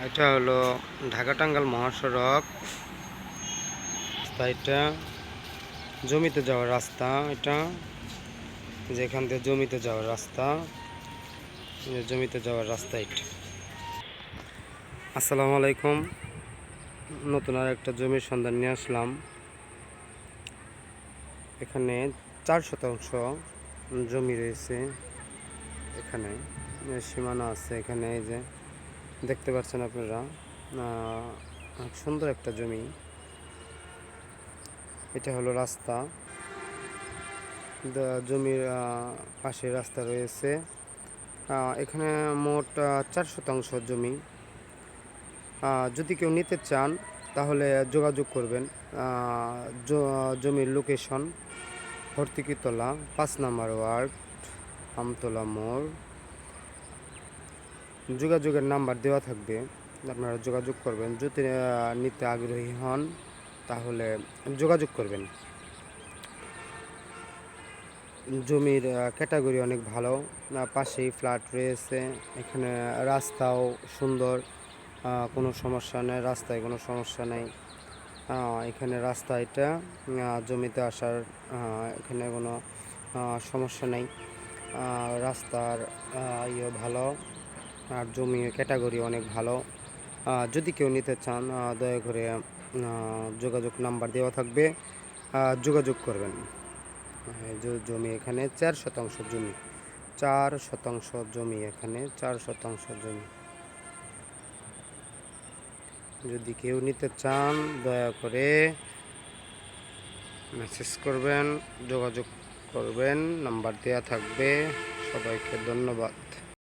এটা হলো ঢাকা টাঙ্গাইল মহাসড়ক। এটা জমিতে যাওয়ার রাস্তা। এটা যেখান থেকে জমিতে যাওয়ার রাস্তা, জমিতে যাওয়ার রাস্তা এটা। আসসালামু আলাইকুম। নতুন আর একটা জমির সন্ধান নিয়ে আসলাম। এখানে 4 শতাংশ জমি রয়েছে। এখানে সীমানা আছে। এখানে এই যে দেখতে পাচ্ছেন আপনারা, অনেক সুন্দর একটা জমি। এটা হলো রাস্তা। জমির পাশে রাস্তা রয়েছে। এখানে মোট 4 শতাংশ জমি। যদি কেউ নিতে চান তাহলে যোগাযোগ করবেন। জমির লোকেশন হর্তিকিতলা 5 নম্বর ওয়ার্ড, আমতলা মোড়। যোগাযোগের নাম্বার দেওয়া থাকবে, আপনারা যোগাযোগ করবেন। যদি নিতে আগ্রহী হন তাহলে যোগাযোগ করবেন। জমির ক্যাটাগরি অনেক ভালো। পাশেই ফ্ল্যাট রয়েছে। এখানে রাস্তাও সুন্দর, কোনো সমস্যা নেই, রাস্তায় কোনো সমস্যা নেই। এখানে রাস্তা এটা জমিতে আসার এখানে কোনো সমস্যা নেই। রাস্তার ভালো, আর জমির ক্যাটাগরি অনেক ভালো। যদি কেউ নিতে চান দয়া করে যোগাযোগ নাম্বার দেওয়া থাকবে, যোগাযোগ করবেন। জমি এখানে 4 শতাংশ জমি, 4 শতাংশ জমি, এখানে 4 শতাংশ জমি। যদি কেউ নিতে চান দয়া করে মেসেজ করবেন, যোগাযোগ করবেন, নাম্বার দেওয়া থাকবে। সবাইকে ধন্যবাদ।